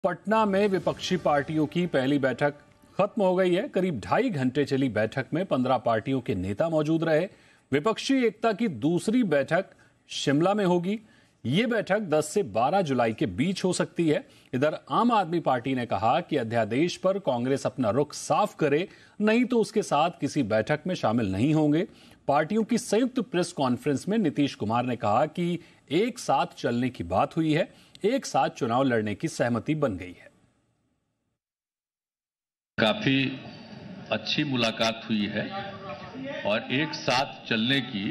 पटना में विपक्षी पार्टियों की पहली बैठक खत्म हो गई है। करीब 2.5 घंटे चली बैठक में 15 पार्टियों के नेता मौजूद रहे। विपक्षी एकता की दूसरी बैठक शिमला में होगी। ये बैठक 10 से 12 जुलाई के बीच हो सकती है। इधर आम आदमी पार्टी ने कहा कि अध्यादेश पर कांग्रेस अपना रुख साफ करे, नहीं तो उसके साथ किसी बैठक में शामिल नहीं होंगे। पार्टियों की संयुक्त प्रेस कॉन्फ्रेंस में नीतीश कुमार ने कहा कि एक साथ चलने की बात हुई है, एक साथ चुनाव लड़ने की सहमति बन गई है। काफी अच्छी मुलाकात हुई है और एक साथ चलने की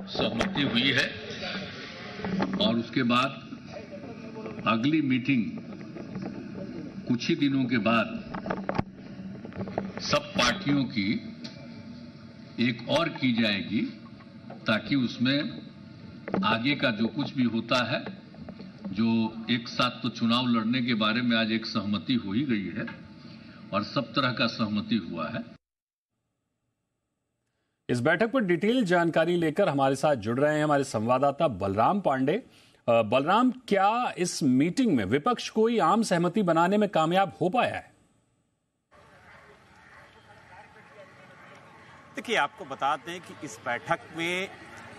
सहमति हुई है और उसके बाद अगली मीटिंग कुछ ही दिनों के बाद सब पार्टियों की एक और की जाएगी ताकि उसमें आगे का जो कुछ भी होता है, जो एक साथ तो चुनाव लड़ने के बारे में आज एक सहमति हो ही गई है और सब तरह का सहमति हुआ है। इस बैठक पर डिटेल जानकारी लेकर हमारे साथ जुड़ रहे हैं हमारे संवाददाता बलराम पांडे। बलराम, क्या इस मीटिंग में विपक्ष कोई आम सहमति बनाने में कामयाब हो पाया है? देखिए, आपको बता दें कि इस बैठक में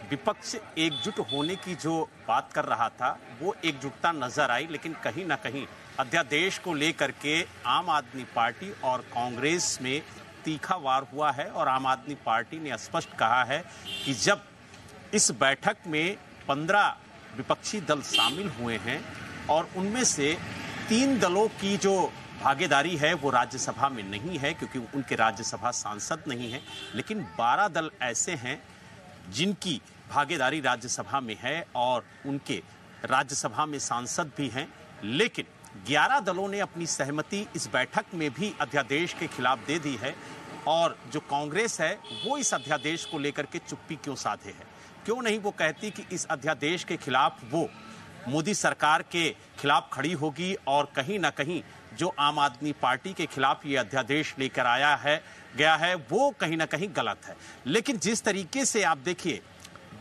विपक्ष एकजुट होने की जो बात कर रहा था वो एकजुटता नजर आई, लेकिन कहीं ना कहीं अध्यादेश को लेकर के आम आदमी पार्टी और कांग्रेस में तीखा वार हुआ है और आम आदमी पार्टी ने स्पष्ट कहा है कि जब इस बैठक में 15 विपक्षी दल शामिल हुए हैं और उनमें से 3 दलों की जो भागीदारी है वो राज्यसभा में नहीं है क्योंकि उनके राज्यसभा सांसद नहीं है, लेकिन 12 दल ऐसे हैं जिनकी भागीदारी राज्यसभा में है और उनके राज्यसभा में सांसद भी हैं, लेकिन 11 दलों ने अपनी सहमति इस बैठक में भी अध्यादेश के खिलाफ दे दी है। और जो कांग्रेस है वो इस अध्यादेश को लेकर के चुप्पी क्यों साधे है? क्यों नहीं वो कहती कि इस अध्यादेश के खिलाफ वो मोदी सरकार के खिलाफ खड़ी होगी और कहीं ना कहीं जो आम आदमी पार्टी के खिलाफ ये अध्यादेश लेकर गया है वो कहीं ना कहीं गलत है। लेकिन जिस तरीके से आप देखिए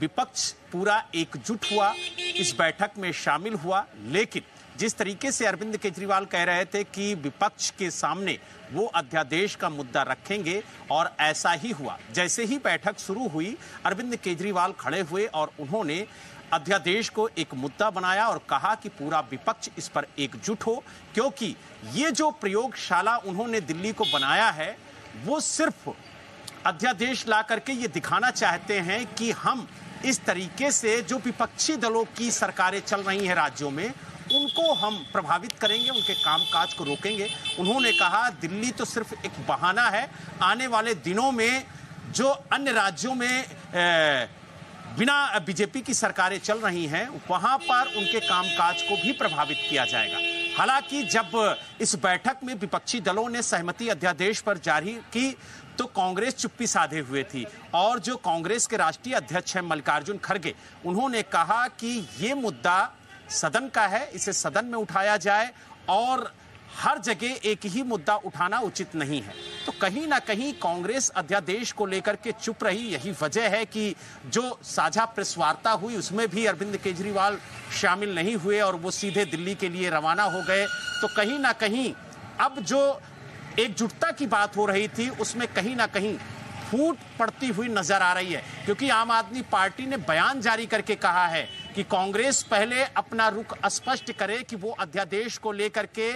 विपक्ष पूरा एकजुट हुआ, इस बैठक में शामिल हुआ, लेकिन जिस तरीके से अरविंद केजरीवाल कह रहे थे कि विपक्ष के सामने वो अध्यादेश का मुद्दा रखेंगे और ऐसा ही हुआ। जैसे ही बैठक शुरू हुई अरविंद केजरीवाल खड़े हुए और उन्होंने अध्यादेश को एक मुद्दा बनाया और कहा कि पूरा विपक्ष इस पर एकजुट हो, क्योंकि ये जो प्रयोगशाला उन्होंने दिल्ली को बनाया है वो सिर्फ अध्यादेश ला करके ये दिखाना चाहते हैं कि हम इस तरीके से जो विपक्षी दलों की सरकारें चल रही हैं राज्यों में उनको हम प्रभावित करेंगे, उनके कामकाज को रोकेंगे। उन्होंने कहा दिल्ली तो सिर्फ एक बहाना है, आने वाले दिनों में जो अन्य राज्यों में बिना बीजेपी की सरकारें चल रही हैं वहां पर उनके कामकाज को भी प्रभावित किया जाएगा। हालांकि जब इस बैठक में विपक्षी दलों ने सहमति अध्यादेश पर जारी की तो कांग्रेस चुप्पी साधे हुए थी और जो कांग्रेस के राष्ट्रीय अध्यक्ष हैं मल्लिकार्जुन खड़गे, उन्होंने कहा कि ये मुद्दा सदन का है, इसे सदन में उठाया जाए और हर जगह एक ही मुद्दा उठाना उचित नहीं है। तो कहीं ना कहीं कांग्रेस अध्यादेश को लेकर के चुप रही। यही वजह है कि जो साझा प्रेस वार्ता हुई उसमें भी अरविंद केजरीवाल शामिल नहीं हुए और वो सीधे दिल्ली के लिए रवाना हो गए। तो कहीं ना कहीं अब जो एकजुटता की बात हो रही थी उसमें कहीं ना कहीं फूट पड़ती हुई नजर आ रही है, क्योंकि आम आदमी पार्टी ने बयान जारी करके कहा है कि कांग्रेस पहले अपना रुख स्पष्ट करे कि वो अध्यादेश को लेकर के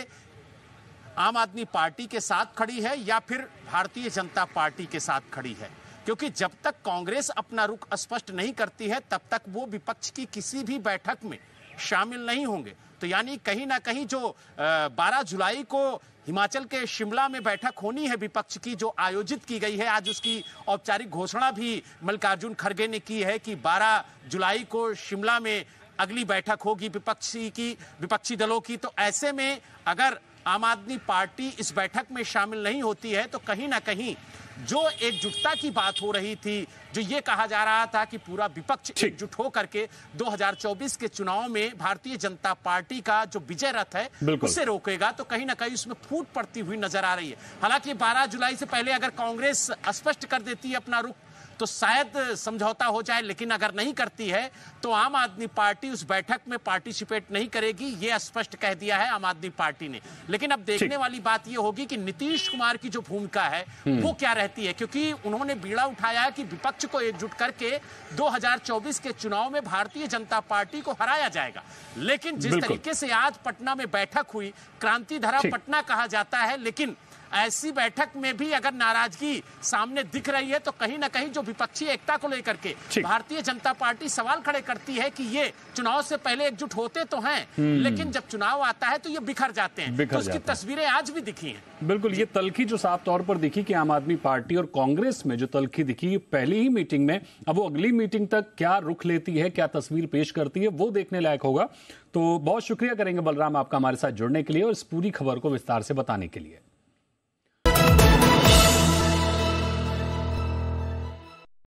आम आदमी पार्टी के साथ खड़ी है या फिर भारतीय जनता पार्टी के साथ खड़ी है, क्योंकि जब तक कांग्रेस अपना रुख स्पष्ट नहीं करती है तब तक वो विपक्ष की किसी भी बैठक में शामिल नहीं होंगे। तो यानी कहीं ना कहीं जो 12 जुलाई को हिमाचल के शिमला में बैठक होनी है विपक्ष की, जो आयोजित की गई है, आज उसकी औपचारिक घोषणा भी मल्लिकार्जुन खड़गे ने की है कि 12 जुलाई को शिमला में अगली बैठक होगी विपक्षी दलों की। तो ऐसे में अगर आम आदमी पार्टी इस बैठक में शामिल नहीं होती है तो कहीं ना कहीं जो एकजुटता की बात हो रही थी, जो ये कहा जा रहा था कि पूरा विपक्ष एकजुट हो करके 2024 के चुनाव में भारतीय जनता पार्टी का जो विजय रथ है उसे रोकेगा, तो कहीं ना कहीं उसमें फूट पड़ती हुई नजर आ रही है। हालांकि 12 जुलाई से पहले अगर कांग्रेस स्पष्ट कर देती है अपना रुख तो शायद समझौता हो जाए, लेकिन अगर नहीं करती है तो आम आदमी पार्टी उस बैठक में पार्टिसिपेट नहीं करेगी, यह स्पष्ट कह दिया है आम आदमी पार्टी ने। लेकिन अब देखने वाली बात यह होगी कि नीतीश कुमार की जो भूमिका है वो क्या रहती है, क्योंकि उन्होंने बीड़ा उठाया है कि विपक्ष को एकजुट करके 2024 के चुनाव में भारतीय जनता पार्टी को हराया जाएगा। लेकिन जिस तरीके से आज पटना में बैठक हुई, क्रांति धरा पटना कहा जाता है, लेकिन ऐसी बैठक में भी अगर नाराजगी सामने दिख रही है तो कहीं ना कहीं जो विपक्षी एकता को लेकर के भारतीय जनता पार्टी सवाल खड़े करती है कि ये चुनाव से पहले एकजुट होते तो हैं, लेकिन जब चुनाव आता है तो ये बिखर जाते हैं। तो उसकी तस्वीरें आज भी दिखी हैं। बिल्कुल, ये तल्खी जो साफ तौर पर दिखी कि आम आदमी पार्टी और कांग्रेस में जो तल्खी दिखी पहली ही मीटिंग में, अब वो अगली मीटिंग तक क्या रुख लेती है, क्या तस्वीर पेश करती है, वो देखने लायक होगा। तो बहुत शुक्रिया करेंगे बलराम आपका हमारे साथ जुड़ने के लिए और इस पूरी खबर को विस्तार से बताने के लिए।